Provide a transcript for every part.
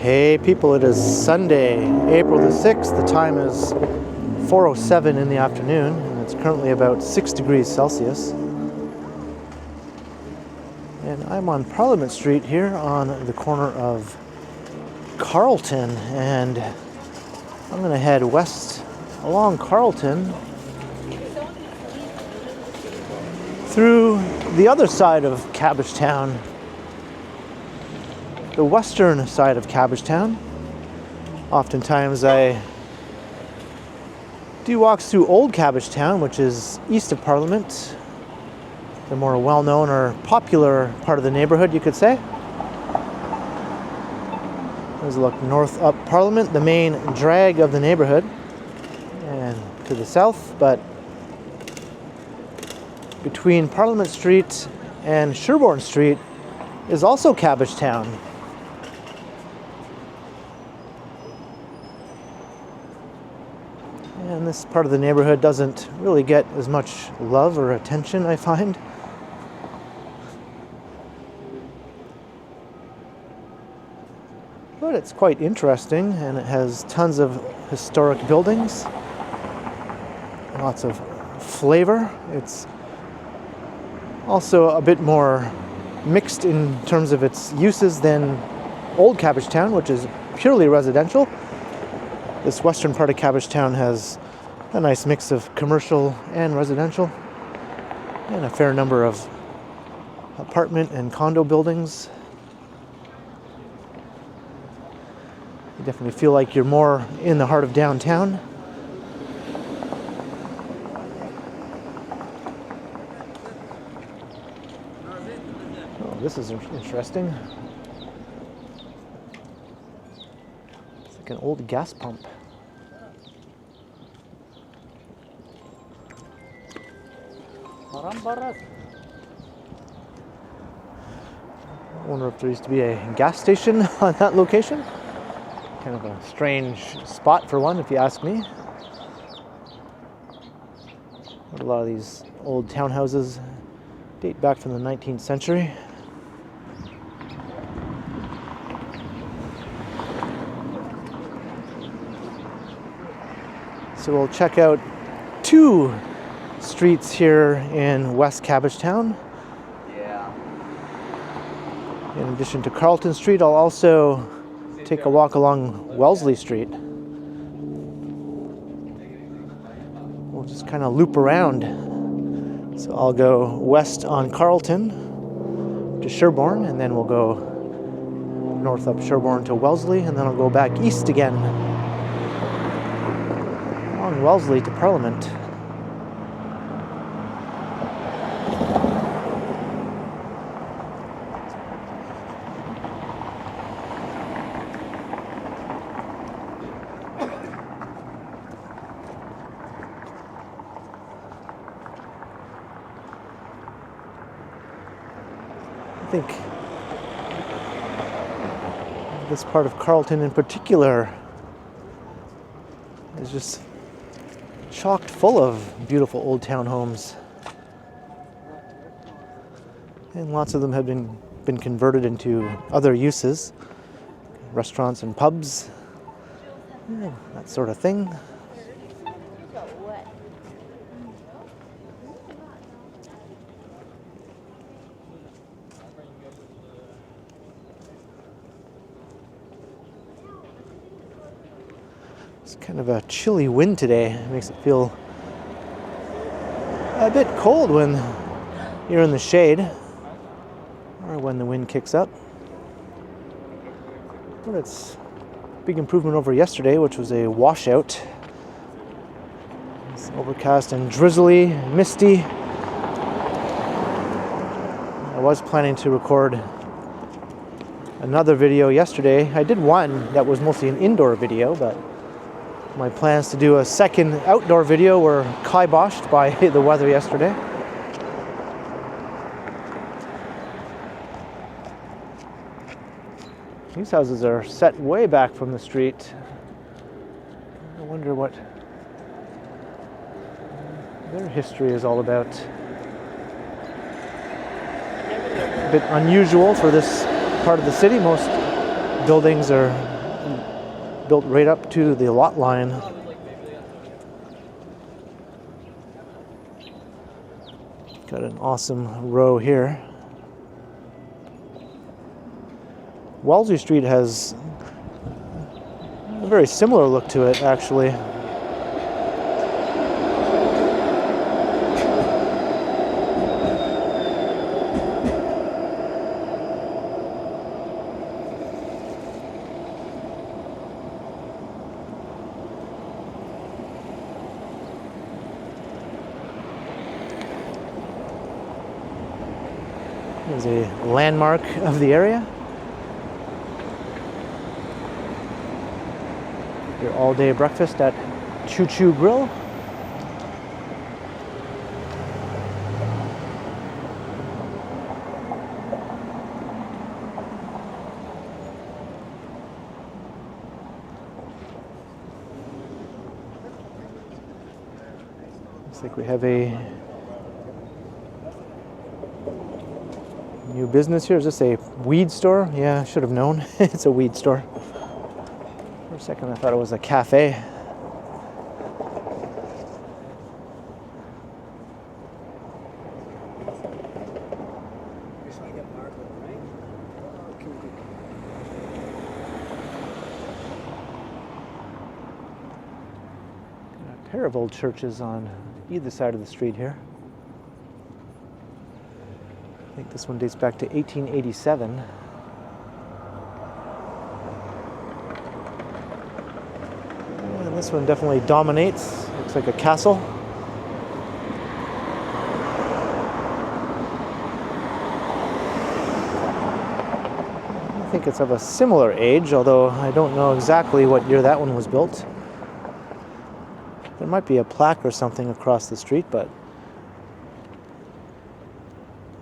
Hey people, it is Sunday, April the 6th. The time is 4:07 in the afternoon, and it's currently about 6 degrees Celsius. And I'm on Parliament Street here on the corner of Carlton, and I'm going to head west along Carlton through the other side of Cabbagetown, the western side of Cabbagetown. Oftentimes I do walks through Old Cabbagetown, which is east of Parliament, the more well-known or popular part of the neighborhood, you could say. There's a look north up Parliament, the main drag of the neighborhood, and to the south, but between Parliament Street and Sherbourne Street is also Cabbagetown. And this part of the neighborhood doesn't really get as much love or attention, I find. But it's quite interesting, and it has tons of historic buildings, lots of flavor. It's also a bit more mixed in terms of its uses than Old Cabbagetown, which is purely residential. This western part of Cabbagetown has a nice mix of commercial and residential, and a fair number of apartment and condo buildings. You definitely feel like you're more in the heart of downtown. Oh, this is interesting. It's like an old gas pump. I wonder if there used to be a gas station on that location. Kind of a strange spot for one, if you ask me. A lot of these old townhouses date back from the 19th century. So we'll check out two streets here in West Cabbagetown. In addition to Carlton Street, I'll also take a walk along Wellesley Street. We'll just kind of loop around. So I'll go west on Carlton to Sherbourne, and then we'll go north up Sherbourne to Wellesley, and then I'll go back east again along Wellesley to Parliament. I think this part of Carlton in particular is just chocked full of beautiful old townhomes, and lots of them have been converted into other uses, restaurants and pubs, that sort of thing. It's kind of a chilly wind today. It makes it feel a bit cold when you're in the shade or when the wind kicks up. But it's a big improvement over yesterday, which was a washout. It's overcast and drizzly, misty. I was planning to record another video yesterday. I did one that was mostly an indoor video, but my plans to do a second outdoor video were kiboshed by the weather yesterday. These houses are set way back from the street. I wonder what their history is all about. A bit unusual for this part of the city. Most buildings are built right up to the lot line. Got an awesome row here. Wellesley Street has a very similar look to it, actually. There's a landmark of the area. Your all-day breakfast at Choo Choo Grill. Looks like we have a new business here. Is this a weed store? Yeah, I should have known. It's a weed store. For a second I thought it was a cafe. A pair of old churches on either side of the street here. I think this one dates back to 1887. And this one definitely dominates. Looks like a castle. I think it's of a similar age, although I don't know exactly what year that one was built. There might be a plaque or something across the street, but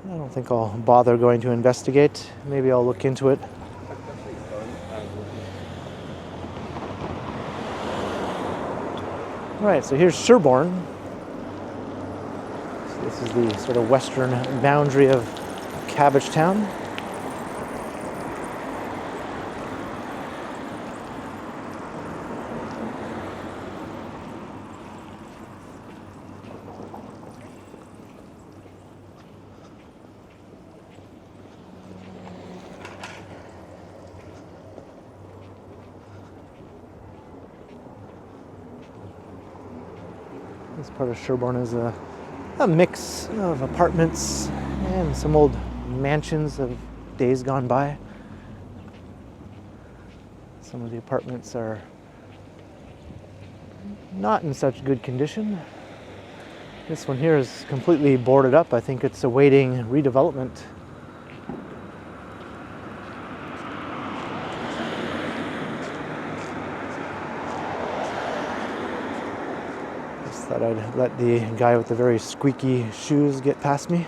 I don't think I'll bother going to investigate. Maybe I'll look into it. Alright, so here's Sherbourne. So this is the sort of western boundary of Cabbage Town. This part of Sherbourne is a mix of apartments and some old mansions of days gone by. Some of the apartments are not in such good condition. This one here is completely boarded up. I think it's awaiting redevelopment. Thought I'd let the guy with the very squeaky shoes get past me.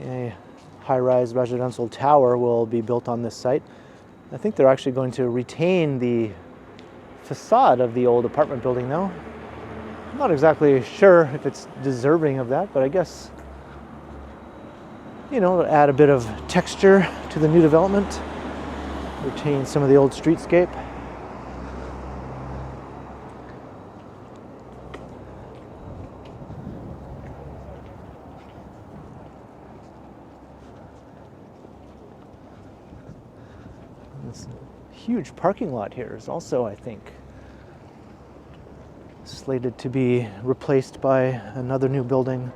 A high-rise residential tower will be built on this site. I think they're actually going to retain the facade of the old apartment building though. I'm not exactly sure if it's deserving of that, but I guess, you know, add a bit of texture to the new development. Retain some of the old streetscape. This huge parking lot here is also, I think, slated to be replaced by another new building.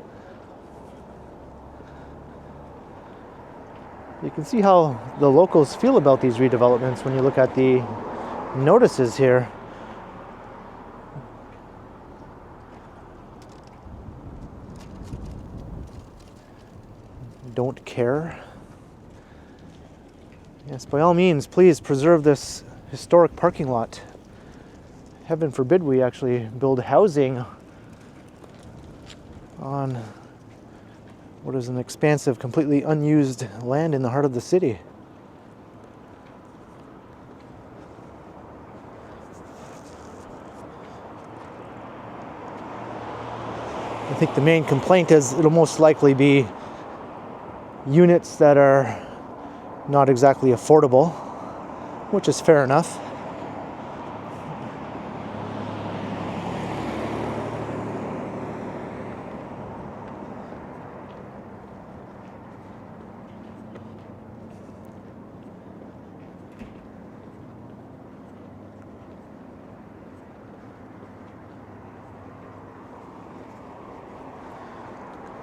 You can see how the locals feel about these redevelopments when you look at the notices here. Don't care. Yes, by all means, please preserve this historic parking lot. Heaven forbid we actually build housing on what is an expansive, completely unused land in the heart of the city. I think the main complaint is it'll most likely be units that are not exactly affordable, which is fair enough.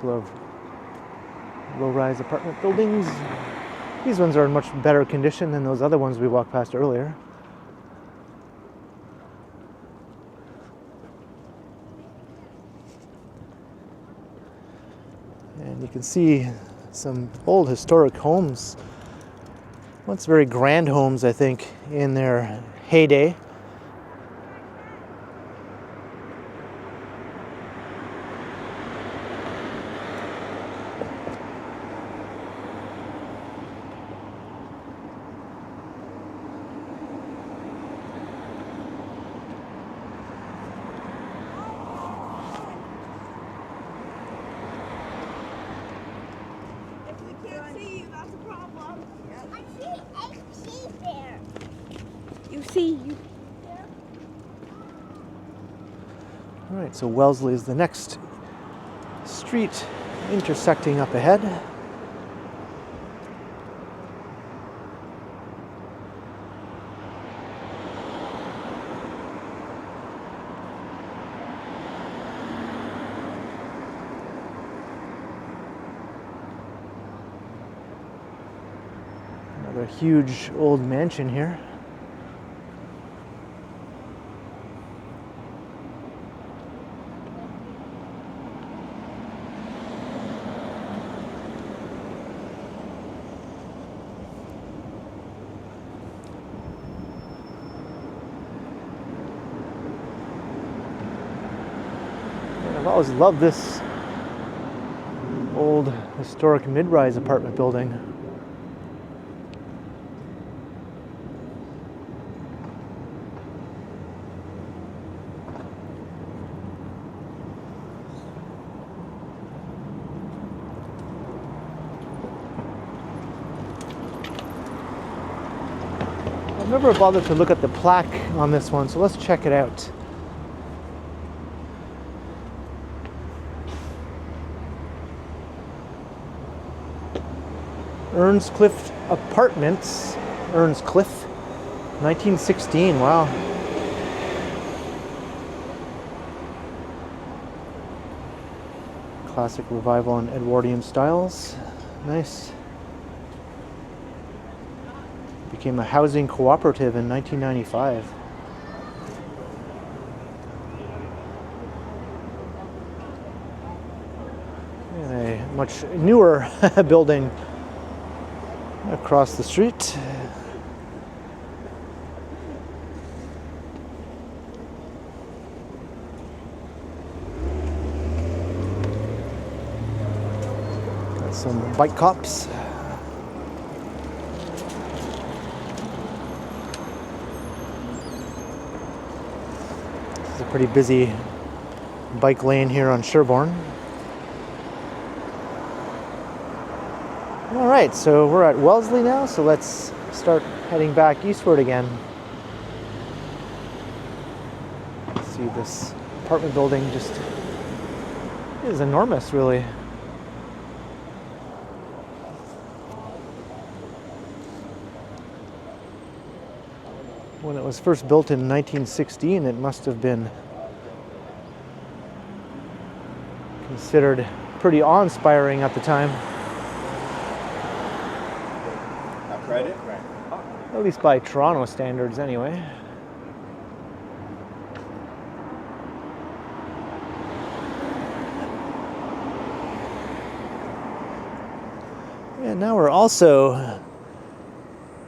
Of low-rise apartment buildings. These ones are in much better condition than those other ones we walked past earlier. And you can see some old historic homes. Once very grand homes, I think, in their heyday. Alright, so Wellesley is the next street intersecting up ahead. Another huge old mansion here. I've always loved this old historic mid-rise apartment building. I've never bothered to look at the plaque on this one, so let's check it out. Earnscliffe Apartments, Earnscliffe, 1916, wow. Classic revival and Edwardian styles, nice. Became a housing cooperative in 1995. And a much newer building across the street. Got some bike cops. This is a pretty busy bike lane here on Sherbourne. Alright, so we're at Wellesley now, so let's start heading back eastward again. See, this apartment building just is enormous, really. When it was first built in 1916, it must have been considered pretty awe-inspiring at the time. At least by Toronto standards, anyway. And now we're also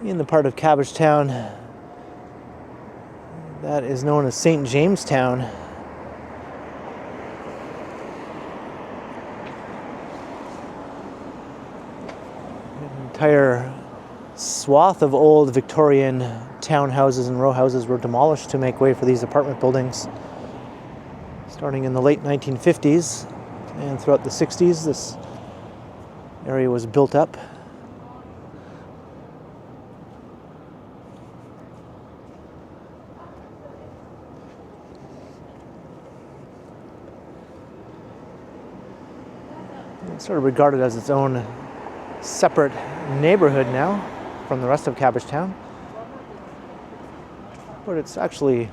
in the part of Cabbage Town that is known as St. Jamestown. An entire swath of old Victorian townhouses and row houses were demolished to make way for these apartment buildings. Starting in the late 1950s and throughout the 60s, this area was built up. It's sort of regarded as its own separate neighborhood now from the rest of Cabbagetown. But it's actually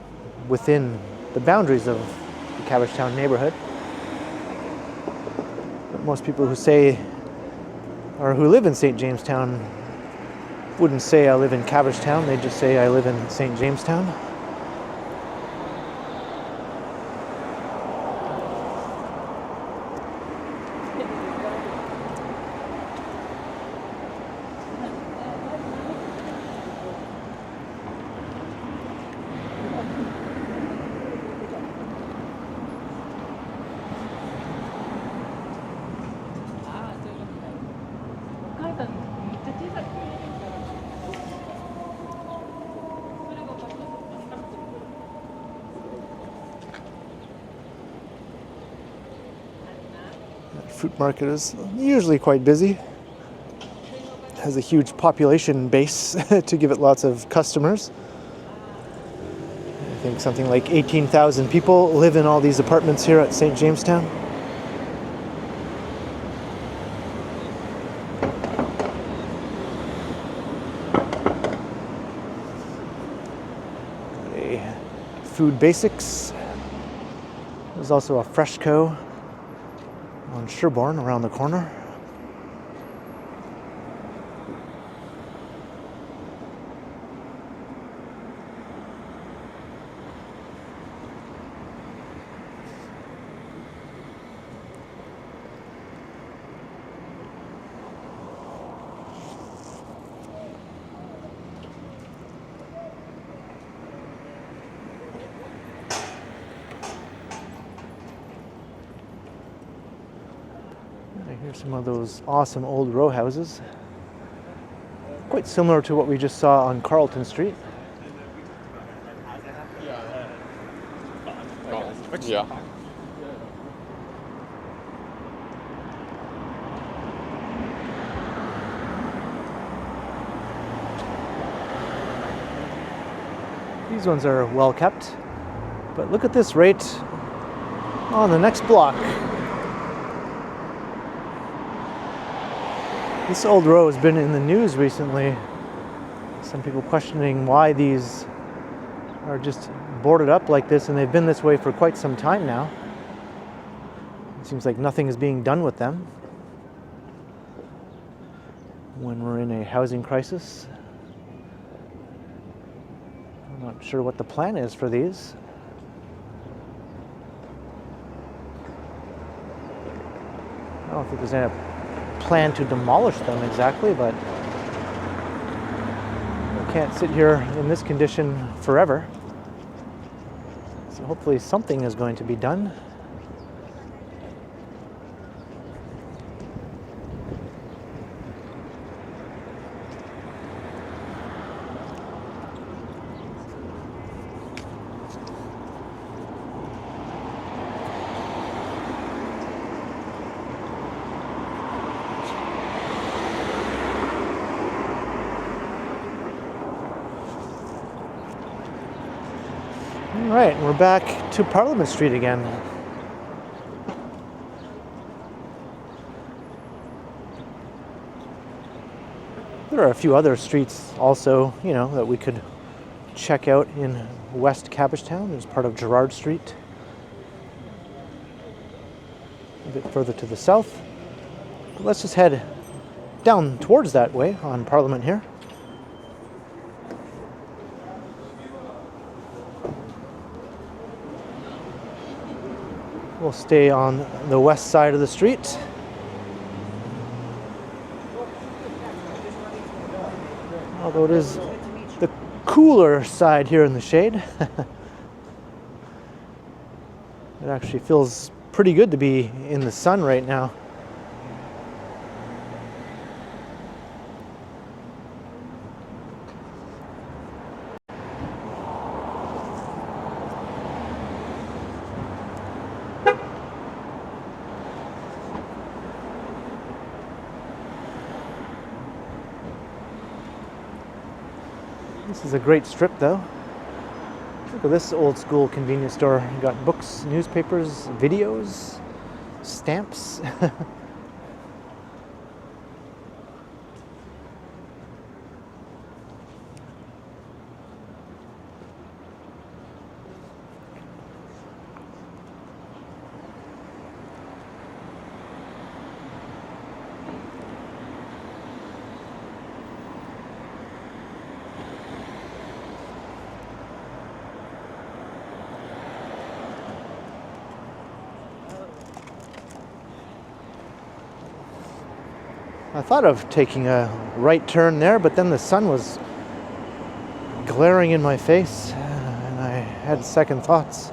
within the boundaries of the Cabbagetown neighborhood. But most people who say, or who live in St. Jamestown, wouldn't say I live in Cabbagetown, they just say I live in St. Jamestown. Fruit market is usually quite busy. It has a huge population base to give it lots of customers. I think something like 18,000 people live in all these apartments here at St. Jamestown. A Food Basics. There's also a Freshco on Sherbourne around the corner. Here's some of those awesome old row houses. Quite similar to what we just saw on Carlton Street. Yeah. These ones are well kept. But look at this right on the next block. This old row has been in the news recently. Some people questioning why these are just boarded up like this, and they've been this way for quite some time now. It seems like nothing is being done with them when we're in a housing crisis. I'm not sure what the plan is for these. I don't think there's any plan to demolish them exactly, but we can't sit here in this condition forever. So hopefully something is going to be done. All right, we're back to Parliament Street again. There are a few other streets also, that we could check out in West Cabbagetown. There's part of Gerrard Street. A bit further to the south. But let's just head down towards that way on Parliament here. We'll stay on the west side of the street. Although it is the cooler side here in the shade. It actually feels pretty good to be in the sun right now. This is a great strip, though. Look at this old school convenience store. You got books, newspapers, videos, stamps. I thought of taking a right turn there, but then the sun was glaring in my face, and I had second thoughts.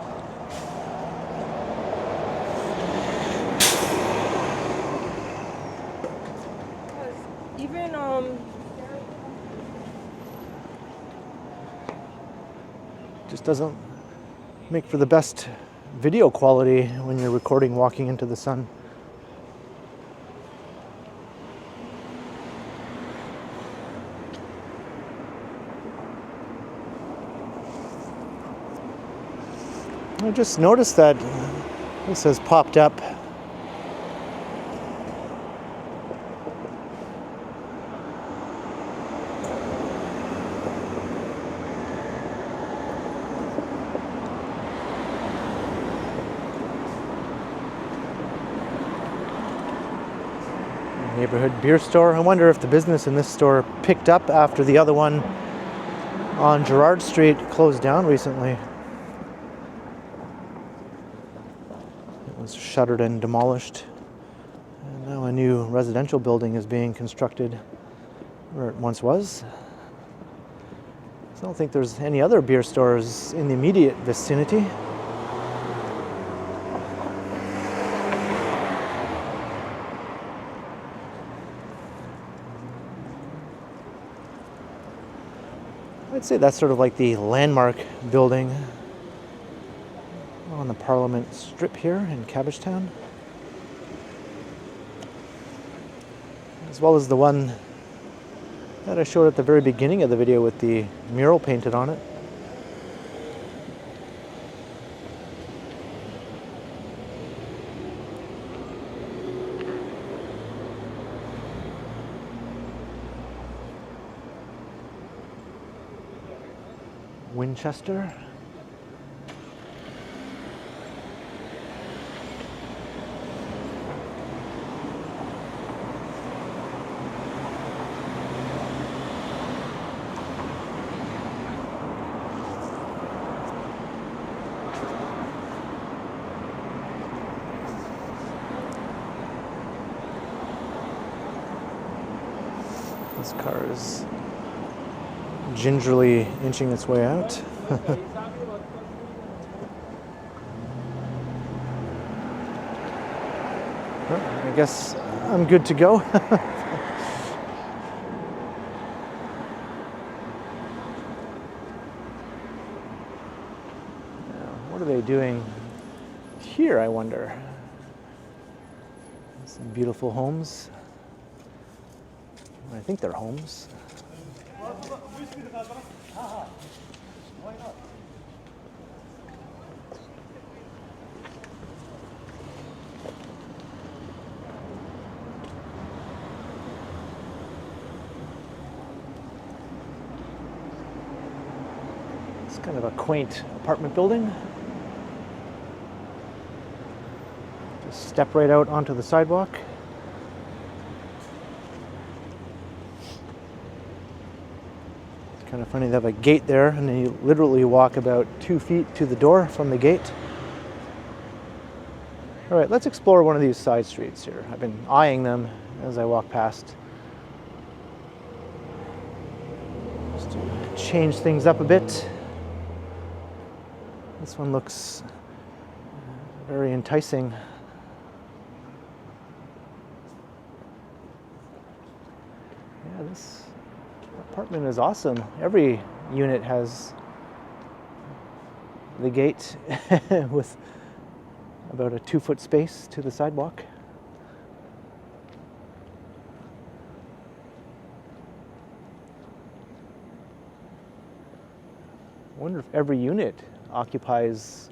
Even Just doesn't make for the best video quality when you're recording walking into the sun. I just noticed that this has popped up. Neighborhood beer store. I wonder if the business in this store picked up after the other one on Gerrard Street closed down recently. Was shuttered and demolished, and now a new residential building is being constructed where it once was. So I don't think there's any other beer stores in the immediate vicinity. I'd say that's sort of like the landmark building on the Parliament Strip here in Cabbagetown, as well as the one that I showed at the very beginning of the video with the mural painted on it. Winchester. This car is gingerly inching its way out. Well, I guess I'm good to go. What are they doing here, I wonder? Some beautiful homes. I think they're homes. It's kind of a quaint apartment building. Just step right out onto the sidewalk. Kind of funny, they have a gate there, and then you literally walk about 2 feet to the door from the gate. All right, let's explore one of these side streets here. I've been eyeing them as I walk past. Just to change things up a bit. This one looks very enticing. Yeah, this apartment is awesome. Every unit has the gate with about a 2-foot space to the sidewalk. wonder if every unit occupies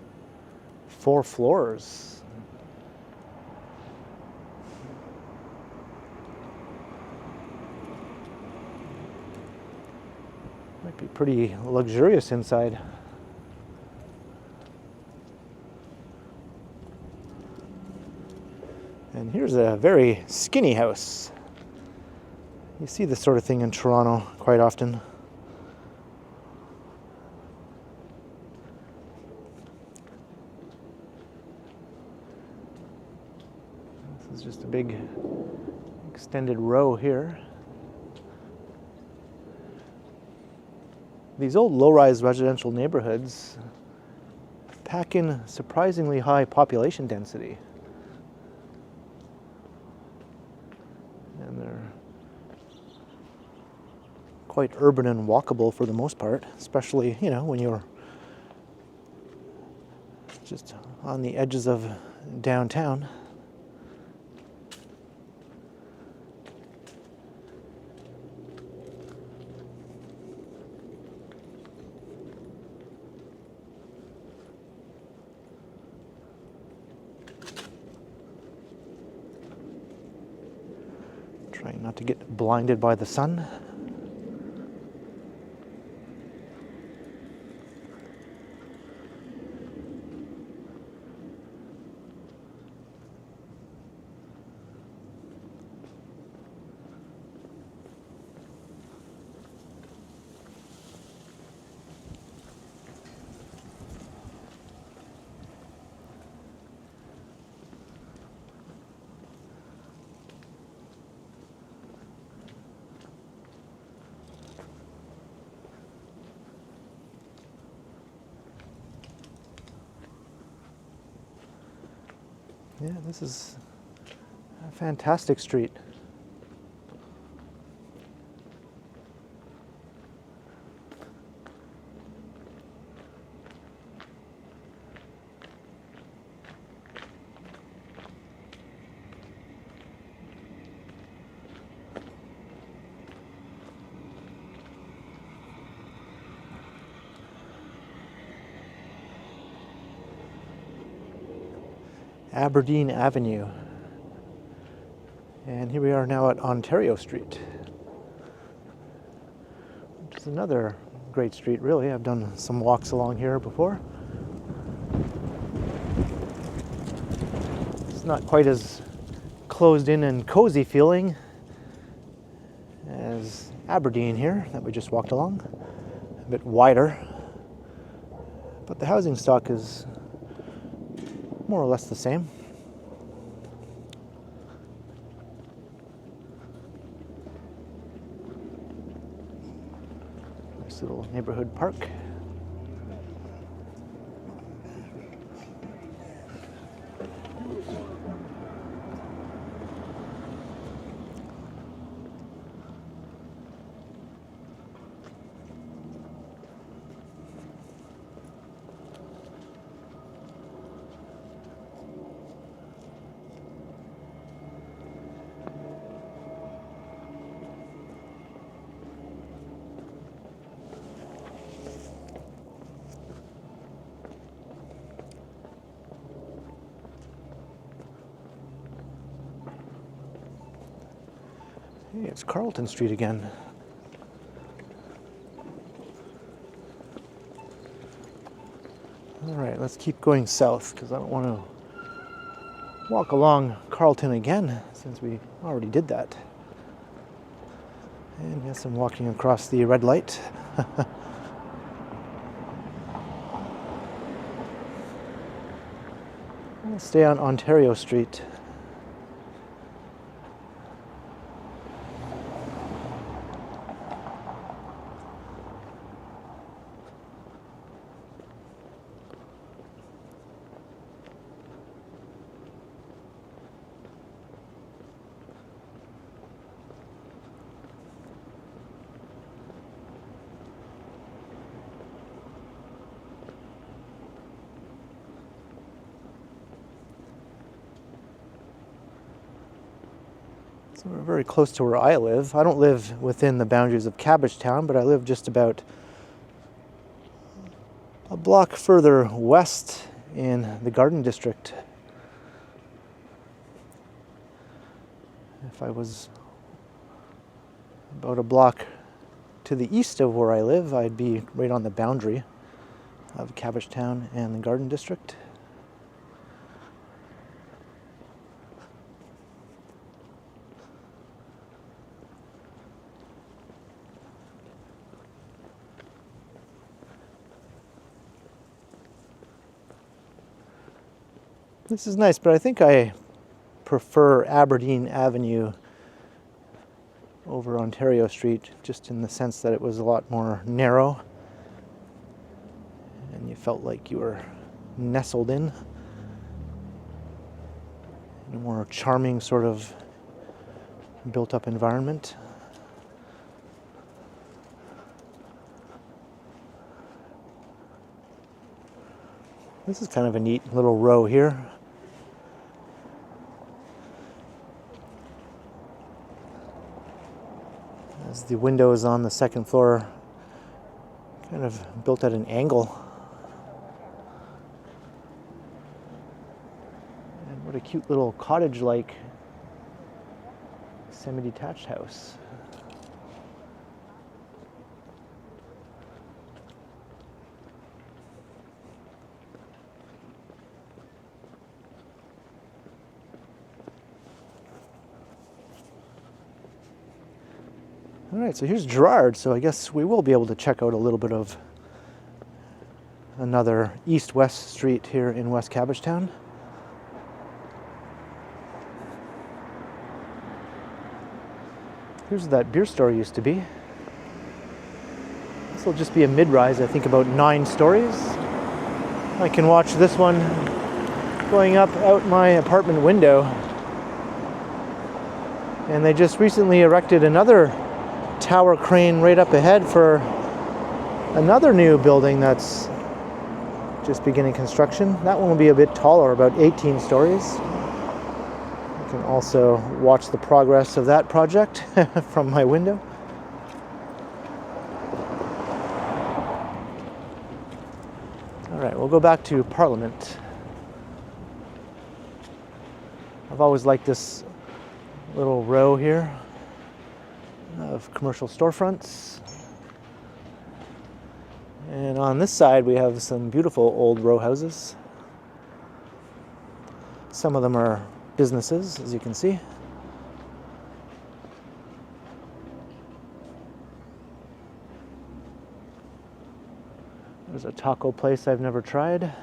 4 floors. Might be pretty luxurious inside. And here's a very skinny house. You see this sort of thing in Toronto quite often. This is just a big extended row here. These old low-rise residential neighborhoods pack in surprisingly high population density. And they're quite urban and walkable for the most part, especially, you know, when you're just on the edges of downtown. Trying not to get blinded by the sun. Yeah, this is a fantastic street. Aberdeen Avenue. And here we are now at Ontario Street, which is another great street, really. I've done some walks along here before. It's not quite as closed in and cozy feeling as Aberdeen here that we just walked along. A bit wider, but the housing stock is more or less the same. Nice little neighborhood park. Hey, it's Carlton Street again. All right, let's keep going south because I don't want to walk along Carlton again since we already did that. And yes, I'm walking across the red light. I'll stay on Ontario Street. So we're very close to where I live. I don't live within the boundaries of Cabbage Town, but I live just about a block further west in the Garden District. If I was about a block to the east of where I live, I'd be right on the boundary of Cabbagetown and the Garden District. This is nice, but I think I prefer Aberdeen Avenue over Ontario Street, just in the sense that it was a lot more narrow and you felt like you were nestled in a more charming sort of built-up environment. This is kind of a neat little row here. As the windows on the second floor kind of built at an angle. And what a cute little cottage-like semi-detached house. All right, so here's Gerrard, so I guess we will be able to check out a little bit of another east-west street here in West Cabbagetown. Here's that beer store used to be. This will just be a mid-rise, I think about 9 stories. I can watch this one going up out my apartment window. And they just recently erected another tower crane right up ahead for another new building that's just beginning construction. That one will be a bit taller, about 18 stories. You can also watch the progress of that project from my window. All right, we'll go back to Parliament. I've always liked this little row here of commercial storefronts. And on this side we have some beautiful old row houses. Some of them are businesses, as you can see. There's a taco place I've never tried.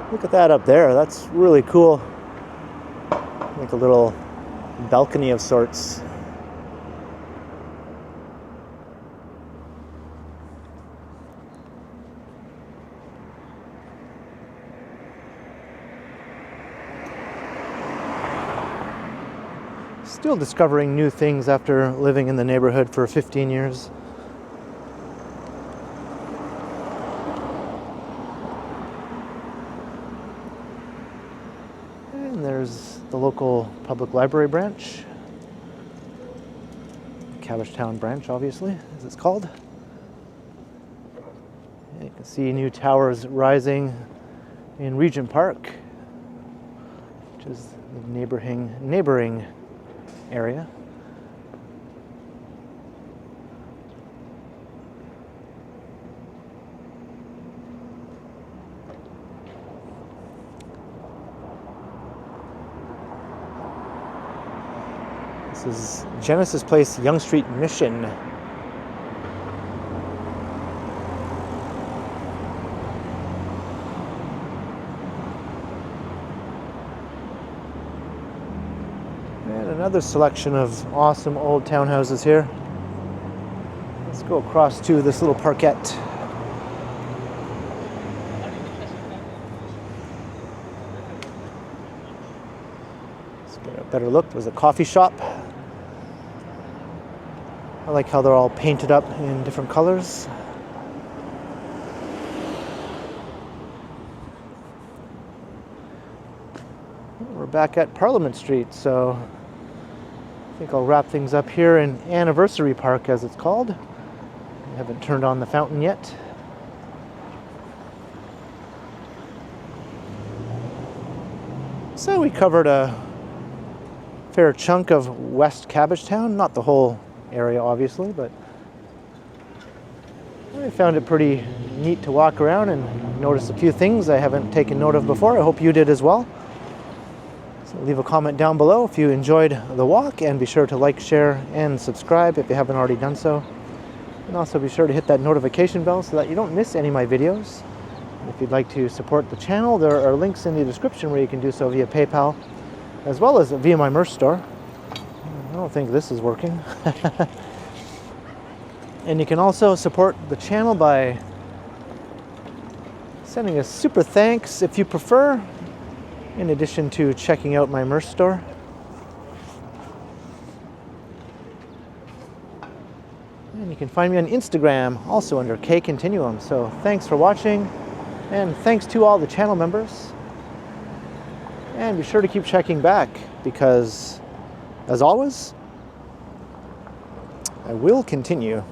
Look at that up there, that's really cool. Like a little balcony of sorts. Still discovering new things after living in the neighborhood for 15 years. And there's the local public library branch. Cabbagetown branch, obviously, as it's called. And you can see new towers rising in Regent Park, which is the neighboring area. This is Genesis Place, Yonge Street, Mission. And another selection of awesome old townhouses here. Let's go across to this little parkette. Let's get a better look. There's a coffee shop. I like how they're all painted up in different colors. We're back at Parliament Street, so I think I'll wrap things up here in Anniversary Park, as it's called. I haven't turned on the fountain yet. So we covered a fair chunk of West Cabbagetown, not the whole area obviously, but I found it pretty neat to walk around and notice a few things I haven't taken note of before. I hope you did as well. So leave a comment down below if you enjoyed the walk, and be sure to like, share, and subscribe if you haven't already done so. And also be sure to hit that notification bell so that you don't miss any of my videos. If you'd like to support the channel, there are links in the description where you can do so via PayPal, as well as via my merch store. I don't think this is working. And you can also support the channel by sending a super thanks if you prefer, in addition to checking out my merch store. And you can find me on Instagram, also under KContinuum. So thanks for watching, and thanks to all the channel members. And be sure to keep checking back, because, as always, I will continue.